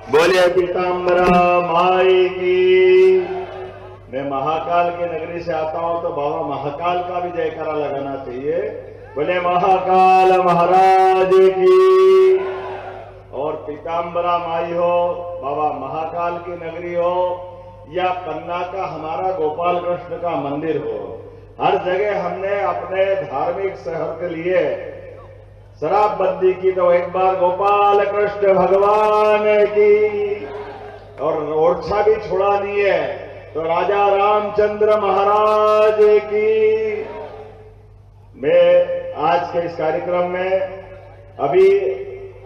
बोलिए पीताम्बरा माई की। मैं महाकाल की नगरी से आता हूं तो बाबा महाकाल का भी जयकारा लगाना चाहिए। बोले महाकाल महाराज की। और पीताम्बरा माई हो, बाबा महाकाल की नगरी हो, या पन्ना का हमारा गोपाल कृष्ण का मंदिर हो, हर जगह हमने अपने धार्मिक शहर के लिए शराबबंदी की। तो एक बार गोपाल कृष्ण भगवान की। और ओरछा भी छोड़ा नहीं है तो राजा रामचंद्र महाराज की। मैं आज के इस कार्यक्रम में अभी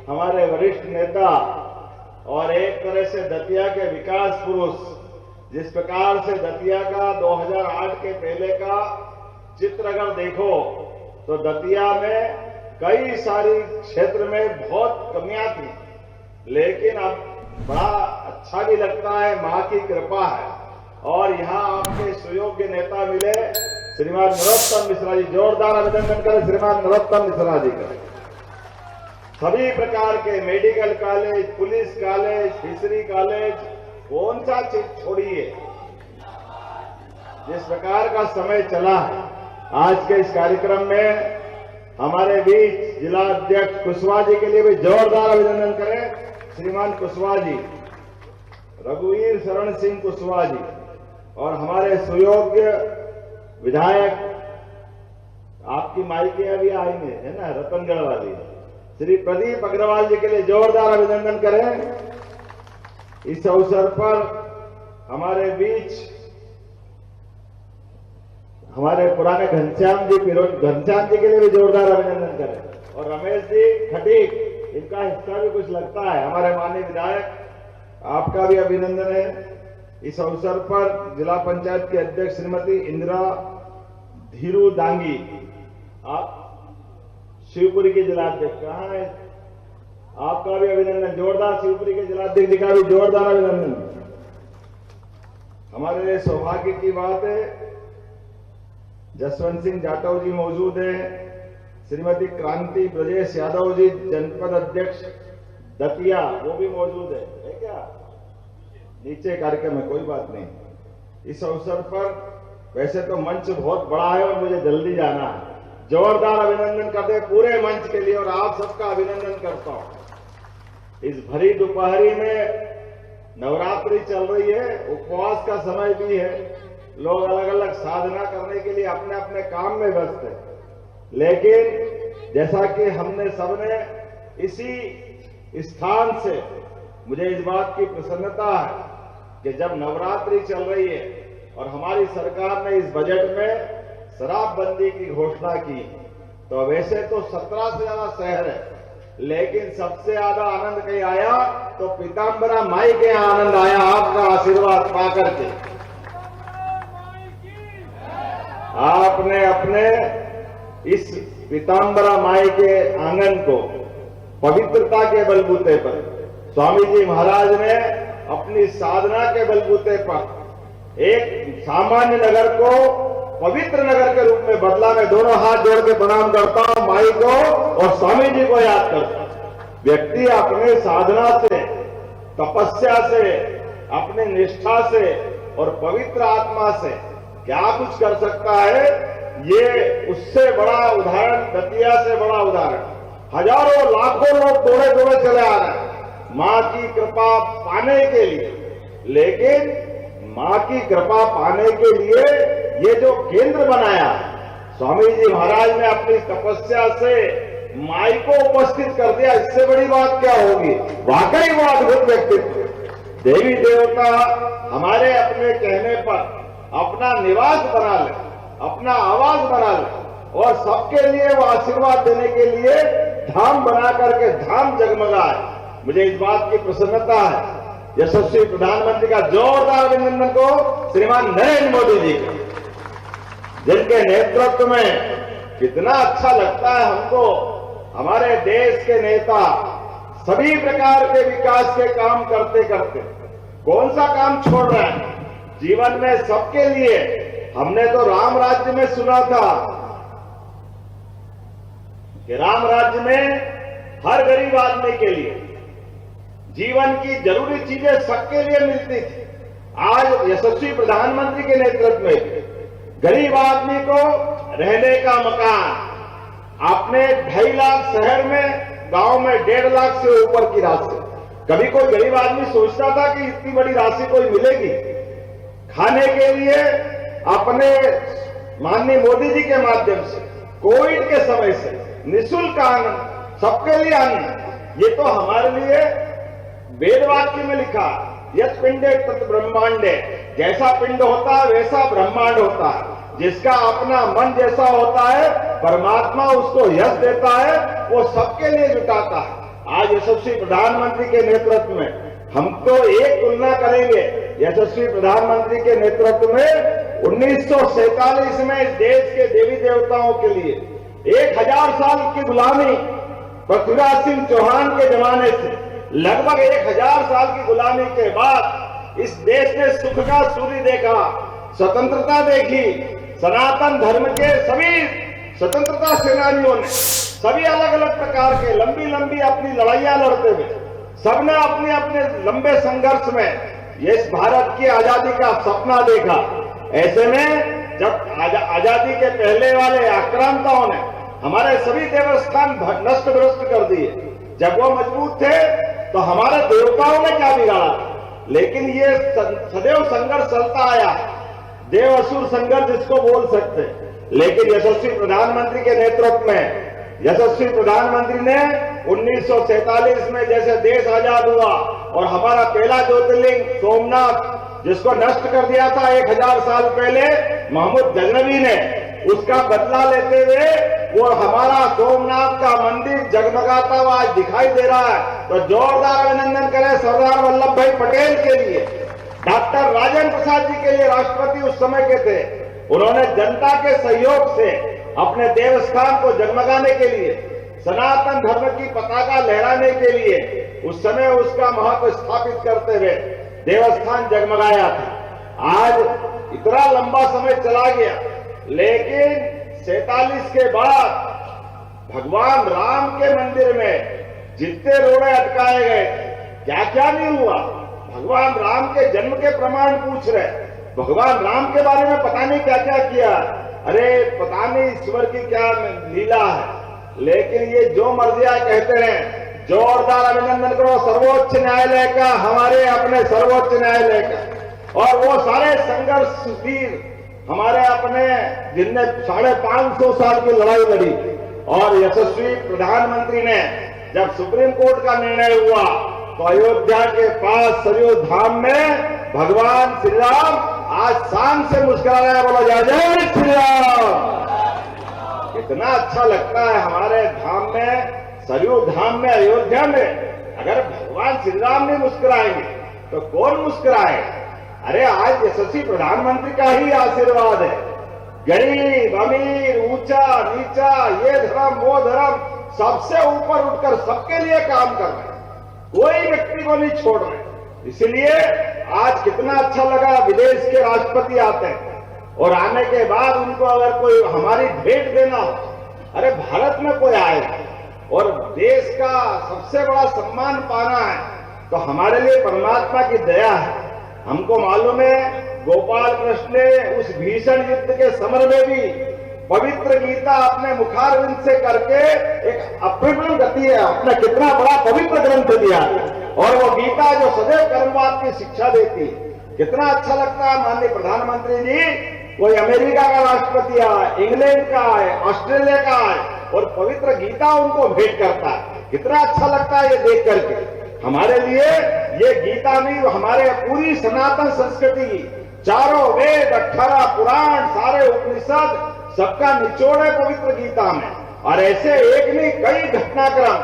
हमारे वरिष्ठ नेता और एक तरह से दतिया के विकास पुरुष, जिस प्रकार से दतिया का 2008 के पहले का चित्र अगर देखो तो दतिया में कई सारी क्षेत्र में बहुत कमियां थी, लेकिन अब बड़ा अच्छा भी लगता है, मां की कृपा है। और यहां आपके सुयोग्य नेता मिले श्रीमान नरोत्तम मिश्रा जी। जोरदार अभिनंदन करें श्रीमान नरोत्तम मिश्रा जी का। सभी प्रकार के medical college, police college, fishery college, कौन सा चीज छोड़िए। जिस प्रकार का समय चला है, आज के इस कार्यक्रम में हमारे बीच जिला अध्यक्ष कुशवाहा जी के लिए भी जोरदार अभिनंदन करें श्रीमान कुशवाहा जी, रघुवीर शरण सिंह कुशवाहा जी। और हमारे सुयोग्य विधायक, आपकी माइकें अभी आएंगे है ना, रतनगढ़ वाली, श्री प्रदीप अग्रवाल जी के लिए जोरदार अभिनंदन करें। इस अवसर पर हमारे बीच हमारे पुराने घनश्याम जी के लिए भी जोरदार अभिनंदन करें। और रमेश जी खटीक, इनका हिस्सा भी कुछ लगता है, हमारे माननीय विधायक, आपका भी अभिनंदन है। इस अवसर पर जिला पंचायत के अध्यक्ष श्रीमती इंदिरा धीरू दांगी, आप शिवपुरी के जिलाध्यक्ष, कहाँ है, आपका भी अभिनंदन। जोरदार शिवपुरी के जिलाध्यक्ष का भी जोरदार अभिनंदन। हमारे लिए सौभाग्य की बात है जसवंत सिंह जाटव जी मौजूद हैं, श्रीमती क्रांति ब्रजेश यादव जी जनपद अध्यक्ष दतिया, वो भी मौजूद है क्या? नीचे कार्यक्रम में, कोई बात नहीं। इस अवसर पर वैसे तो मंच बहुत बड़ा है और मुझे जल्दी जाना है। जोरदार अभिनंदन करते पूरे मंच के लिए और आप सबका अभिनंदन करता हूं। इस भरी दोपहरी में नवरात्रि चल रही है, उपवास का समय भी है, लोग अलग अलग साधना करने के लिए अपने अपने काम में व्यस्त है। लेकिन जैसा कि हमने सबने इसी स्थान से, मुझे इस बात की प्रसन्नता है कि जब नवरात्रि चल रही है और हमारी सरकार ने इस बजट में शराबबंदी की घोषणा की, तो वैसे तो 17 से ज्यादा शहर है, लेकिन सबसे ज्यादा आनंद कहीं आया तो पीताम्बरा माई के आनंद आया, आपका आशीर्वाद पाकर के। आपने अपने इस पीताम्बरा माई के आंगन को पवित्रता के बलबूते पर, स्वामी जी महाराज ने अपनी साधना के बलबूते पर एक सामान्य नगर को पवित्र नगर के रूप में बदला। मैं दोनों हाथ जोड़ के प्रणाम करता हूं माई को और स्वामी जी को याद करता हूं। व्यक्ति अपने साधना से, तपस्या से, अपने निष्ठा से और पवित्र आत्मा से क्या कुछ कर सकता है, ये उससे बड़ा उदाहरण, दतिया से बड़ा उदाहरण। हजारों लाखों लोग दौड़े दौड़े चले आ रहे हैं मां की कृपा पाने के लिए। लेकिन मां की कृपा पाने के लिए ये जो केंद्र बनाया, स्वामी जी महाराज ने अपनी तपस्या से माई को उपस्थित कर दिया, इससे बड़ी बात क्या होगी। वाकई वो अद्भुत व्यक्तित्व। देवी देवता हमारे अपने कहने पर अपना निवास बना ले, अपना आवास बना ले और सबके लिए वो आशीर्वाद देने के लिए धाम बना करके धाम जगमगाए। मुझे इस बात की प्रसन्नता है। यशस्वी प्रधानमंत्री का जोरदार अभिनंदन को श्रीमान नरेंद्र मोदी जी का, जिनके नेतृत्व में कितना अच्छा लगता है हमको। हमारे देश के नेता सभी प्रकार के विकास के काम करते करते कौन सा काम छोड़ रहे हैं जीवन में सबके लिए। हमने तो राम राज्य में सुना था कि राम राज्य में हर गरीब आदमी के लिए जीवन की जरूरी चीजें सबके लिए मिलती थी। आज यशस्वी प्रधानमंत्री के नेतृत्व में गरीब आदमी को रहने का मकान, आपने 2.5 लाख शहर में, गांव में 1.5 लाख से ऊपर की राशि। कभी कोई गरीब आदमी सोचता था कि इतनी बड़ी राशि कोई मिलेगी? खाने के लिए अपने माननीय मोदी जी के माध्यम से कोविड के समय से निःशुल्क अन्न, सबके लिए अन्न। ये तो हमारे लिए वेद वाक्य में लिखा, यत् पिंडे तत् ब्रह्मांडे, जैसा पिंड होता है वैसा ब्रह्मांड होता है। जिसका अपना मन जैसा होता है, परमात्मा उसको यश देता है, वो सबके लिए जुटाता है। आज यशस्वी प्रधानमंत्री के नेतृत्व में हम तो एक तुलना करेंगे, यशस्वी प्रधानमंत्री के नेतृत्व में 1947 में इस देश के देवी देवताओं के लिए 1000 साल की गुलामी, पृथ्वीराज सिंह चौहान के जमाने से लगभग 1000 साल की गुलामी के बाद इस देश ने सुख का सूर्य देखा, स्वतंत्रता देखी। सनातन धर्म के सभी स्वतंत्रता सेनानियों ने सभी अलग अलग प्रकार के लंबी लंबी अपनी लड़ाइयां लड़ते हुए सबने अपने अपने लंबे संघर्ष में इस भारत की आजादी का सपना देखा। ऐसे में जब आजादी के पहले वाले आक्रांताओं ने हमारे सभी देवस्थान नष्ट भ्रष्ट कर दिए, जब वो मजबूत थे तो हमारे देवताओं ने क्या बिगाड़ा? लेकिन ये सदैव संघर्ष चलता आया, देव असुर संघर्ष जिसको बोल सकते। लेकिन यशस्वी प्रधानमंत्री के नेतृत्व में यशस्वी प्रधानमंत्री ने 1947 में जैसे देश आजाद हुआ और हमारा पहला ज्योतिर्लिंग सोमनाथ जिसको नष्ट कर दिया था 1000 साल पहले मोहम्मद गजनवी ने, उसका बदला लेते हुए वो हमारा सोमनाथ का मंदिर जगमगाता हुआ आज दिखाई दे रहा है। तो जोरदार अभिनंदन करें सरदार वल्लभ भाई पटेल के लिए, डॉक्टर राजेंद्र प्रसाद जी के लिए, राष्ट्रपति उस समय के थे। उन्होंने जनता के सहयोग से अपने देवस्थान को जगमगाने के लिए, सनातन धर्म की पताका लहराने के लिए उस समय उसका महत्व स्थापित करते हुए देवस्थान जगमगाया था। आज इतना लंबा समय चला गया, लेकिन 47 के बाद भगवान राम के मंदिर में जितने रोड़े अटकाए गए, क्या क्या नहीं हुआ। भगवान राम के जन्म के प्रमाण पूछ रहे, भगवान राम के बारे में पता नहीं क्या क्या किया। अरे पता नहीं ईश्वर की क्या लीला है, लेकिन ये जो मर्जिया कहते हैं, जोरदार अभिनंदन करो सर्वोच्च न्यायालय का, हमारे अपने सर्वोच्च न्यायालय का, और वो सारे संघर्ष वीर हमारे अपने जिनने 550 साल की लड़ाई लड़ी। और यशस्वी प्रधानमंत्री ने जब सुप्रीम कोर्ट का निर्णय हुआ तो अयोध्या के पास सरयू धाम में भगवान श्री राम आज शान से मुस्कुरा रहे हैं, बोला जय जय श्री राम। कितना अच्छा लगता है हमारे धाम में, सरयू धाम में, अयोध्या में अगर भगवान श्री राम नहीं मुस्कुराएंगे तो कौन मुस्कुराए? अरे आज यशस्वी प्रधानमंत्री का ही आशीर्वाद है। गरीब अमीर, ऊंचा नीचा, ये धर्म वो धर्म, सबसे ऊपर उठकर सबके लिए काम कर रहे हैं, कोई व्यक्ति को नहीं छोड़ रहे। इसलिए आज कितना अच्छा लगा, विदेश के राष्ट्रपति आते हैं और आने के बाद उनको अगर कोई हमारी भेंट देना हो, अरे भारत में कोई आए और देश का सबसे बड़ा सम्मान पाना है तो हमारे लिए परमात्मा की दया है। हमको मालूम है गोपाल कृष्ण ने उस भीषण युद्ध के समर में भी पवित्र गीता अपने मुखारविंद से करके एक अप्रतिम गति है, अपना कितना बड़ा पवित्र ग्रंथ दिया, और वो गीता जो सदैव कर्मवाद की शिक्षा देती है। कितना अच्छा लगता है माननीय प्रधानमंत्री जी, कोई अमेरिका का राष्ट्रपति आए, इंग्लैंड का आए, ऑस्ट्रेलिया का आए और पवित्र गीता उनको भेंट करता है। कितना अच्छा लगता है ये देख करके। हमारे लिए ये गीता नहीं, हमारे पूरी सनातन संस्कृति की चारों वेद, 18 पुराण, सारे उपनिषद, सबका निचोड़ है पवित्र गीता में। और ऐसे एक नहीं कई घटनाक्रम,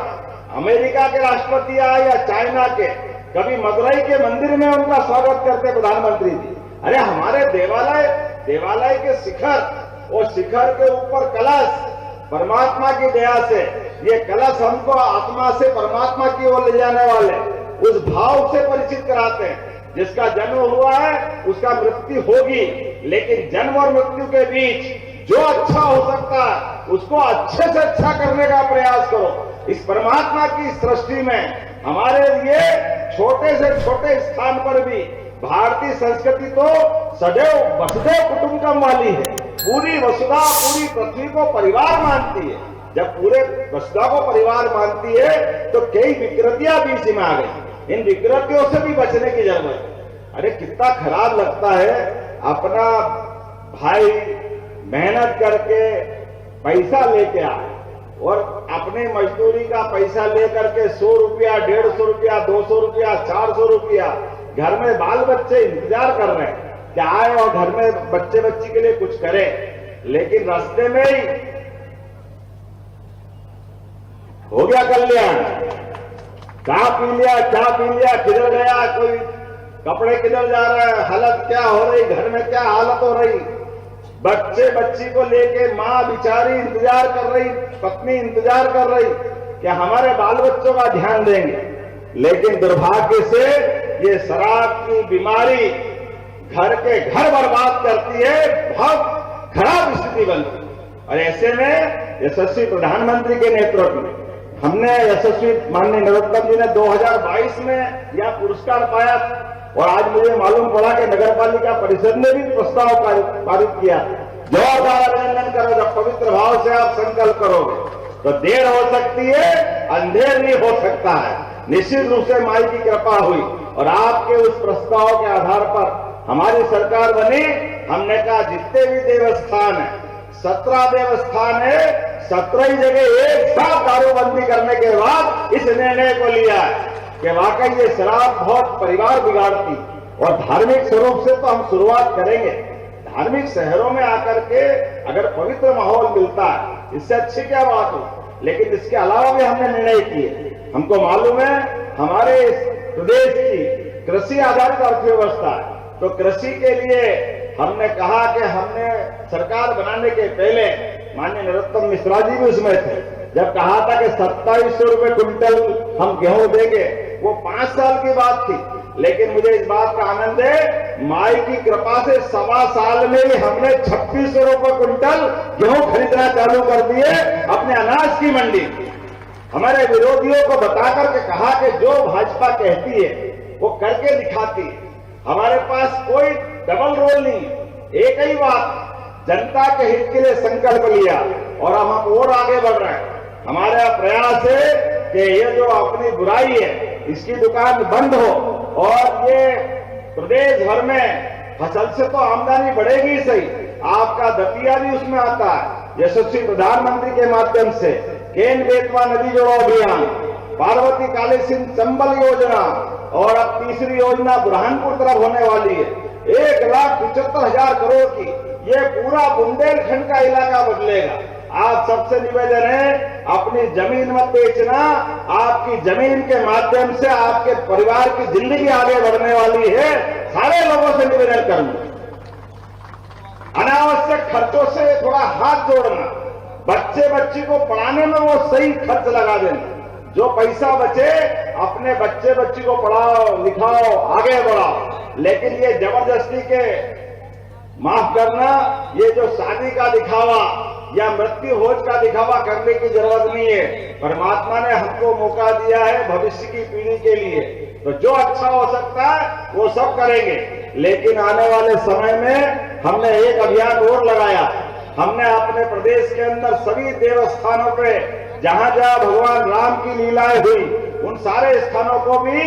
अमेरिका के राष्ट्रपति आए या चाइना के, कभी मदुरई के मंदिर में उनका स्वागत करते प्रधानमंत्री जी। अरे हमारे देवालय के शिखर, और शिखर के ऊपर कलश, परमात्मा की दया से ये कलश हमको आत्मा से परमात्मा की ओर ले जाने वाले उस भाव से परिचित कराते हैं। जिसका जन्म हुआ है उसका मृत्यु होगी, लेकिन जन्म और मृत्यु के बीच जो अच्छा हो सकता है उसको अच्छे से अच्छा करने का प्रयास करो। इस परमात्मा की सृष्टि में हमारे लिए छोटे से छोटे स्थान पर भी भारतीय संस्कृति तो सदैव वसुधैव कुटुंबकम वाली है। पूरी वसुधा, पूरी पृथ्वी को परिवार मानती है। जब पूरे वसुधा को परिवार मानती है तो कई विकृतियां बीच में आ गई। इन विकृतियों से भी बचने की जरूरत है। अरे कितना खराब लगता है, अपना भाई मेहनत करके पैसा लेके आए और अपने मजदूरी का पैसा लेकर के 100 रुपया, 150 रुपया, 200 रुपया, 400 रुपया, घर में बाल बच्चे इंतजार कर रहे हैं कि आए और घर में बच्चे बच्ची के लिए कुछ करें। लेकिन रास्ते में ही हो गया कल्याण, क्या पी लिया, किधर गया, कोई कपड़े किधर जा रहा है, हालत क्या हो रही, घर में क्या हालत हो रही, बच्चे बच्ची को लेके मां बेचारी इंतजार कर रही, पत्नी इंतजार कर रही कि हमारे बाल बच्चों का ध्यान देंगे। लेकिन दुर्भाग्य से ये शराब की बीमारी घर के घर बर्बाद करती है, बहुत खराब स्थिति बनती है। और ऐसे में यशस्वी प्रधानमंत्री के नेतृत्व में हमने यशस्वी माननीय नरोत्तम जी ने 2022 में यह पुरस्कार पाया और आज मुझे मालूम पड़ा कि नगर पालिका परिषद ने भी प्रस्ताव पारित किया। जोरदार अभिनंदन करो। जब पवित्र भाव से आप संकल्प करोगे तो देर हो सकती है, अंधेर नहीं हो सकता है। निश्चित रूप से माई की कृपा हुई और आपके उस प्रस्ताव के आधार पर हमारी सरकार बनी। हमने कहा जितने भी देवस्थान है, 17 देवस्थान है, 17 जगह एक साथ दारूबंदी करने के बाद इस निर्णय को लिया है कि वाकई ये शराब बहुत परिवार बिगाड़ती। और धार्मिक स्वरूप से तो हम शुरुआत करेंगे। धार्मिक शहरों में आकर के अगर पवित्र माहौल मिलता है, इससे अच्छी क्या बात हो। लेकिन इसके अलावा भी हमने निर्णय किए। हमको मालूम है हमारे प्रदेश की कृषि आधारित अर्थव्यवस्था है, तो कृषि के लिए हमने कहा कि हमने सरकार बनाने के पहले माननीय नरोत्तम मिश्रा जी भी उसमें थे, जब कहा था कि 2700 रुपए क्विंटल हम गेहूं देंगे, वो 5 साल की बात थी। लेकिन मुझे इस बात का आनंद है, माई की कृपा से 1.25 साल में ही हमने 2600 रुपए क्विंटल गेहूं खरीदना चालू कर दिए अपने अनाज की मंडी। हमारे विरोधियों को बताकर के कहा कि जो भाजपा कहती है वो करके दिखाती है। हमारे पास कोई डबल रोल नहीं, एक ही बात, जनता के हित के लिए संकल्प लिया और हम और आगे बढ़ रहे हैं। हमारा प्रयास है कि ये जो अपनी बुराई है इसकी दुकान बंद हो और ये प्रदेश भर में फसल से तो आमदनी बढ़ेगी सही, आपका दतिया भी उसमें आता है। यशस्वी प्रधानमंत्री के माध्यम से केन बेतवा नदी जोड़ो अभियान, पार्वती काली सिंध चंबल योजना और अब तीसरी योजना बुरहानपुर तरफ होने वाली है। 1,75,000 करोड़ की ये पूरा बुंदेलखंड का इलाका बदलेगा। आप सबसे निवेदन है, अपनी जमीन मत बेचना। आपकी जमीन के माध्यम से आपके परिवार की जिंदगी आगे बढ़ने वाली है। सारे लोगों से निवेदन करूंगा, अनावश्यक खर्चों से थोड़ा हाथ जोड़ना, बच्चे बच्ची को पढ़ाने में वो सही खर्च लगा देना। जो पैसा बचे अपने बच्चे बच्ची को पढ़ाओ, लिखाओ, आगे बढ़ाओ। लेकिन ये जबरदस्ती के, माफ करना, ये जो शादी का दिखावा या मृत्यु भोज का दिखावा करने की जरूरत नहीं है। परमात्मा ने हमको मौका दिया है भविष्य की पीढ़ी के लिए, तो जो अच्छा हो सकता है वो सब करेंगे। लेकिन आने वाले समय में हमने एक अभियान और लगाया। हमने अपने प्रदेश के अंदर सभी देवस्थानों पे जहां जहां भगवान राम की लीलाएं हुई, उन सारे स्थानों को भी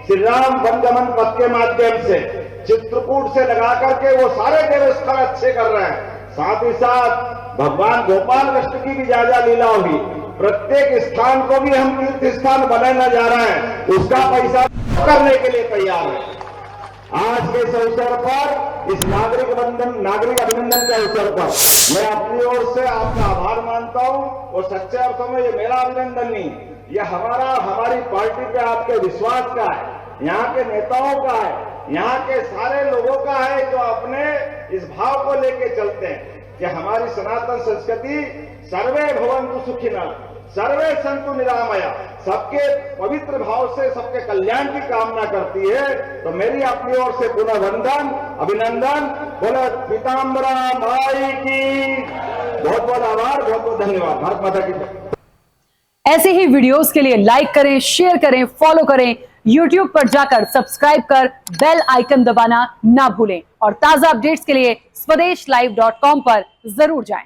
श्री राम वनगमन पथ के माध्यम से चित्रकूट से लगा करके वो सारे देवस्थान अच्छे कर रहे हैं। साथ ही साथ भगवान गोपाल कृष्ण की भी ज्यादा लीला हुई। प्रत्येक स्थान को भी हम तीर्थ स्थान बनाने जा रहे हैं, उसका पैसा करने के लिए तैयार है। आज के इस अवसर पर, इस नागरिक अभिनंदन के अवसर पर मैं अपनी ओर से आपका आभार मानता हूं और सच्चे अर्थों में ये मेरा अभिनंदन नहीं, ये हमारी पार्टी पे आपके विश्वास का है, यहाँ के नेताओं का है, यहाँ के सारे लोगों का है जो अपने इस भाव को लेके चलते हैं कि हमारी सनातन संस्कृति सर्वे भवन्तु सुखिनः, सर्वे सन्तु निरामया, सबके पवित्र भाव से सबके कल्याण की कामना करती है। तो मेरी अपनी ओर से पुनः वंदन, अभिनंदन, बोलो पीताम्बरा माई की बहुत बहुत आभार, बहुत बहुत धन्यवाद। भारत माता की जय। ऐसे ही वीडियोस के लिए लाइक करें, शेयर करें, फॉलो करें YouTube पर जाकर सब्सक्राइब कर बेल आइकन दबाना ना भूलें और ताजा अपडेट्स के लिए स्वदेशलाइव.com पर जरूर जाएं।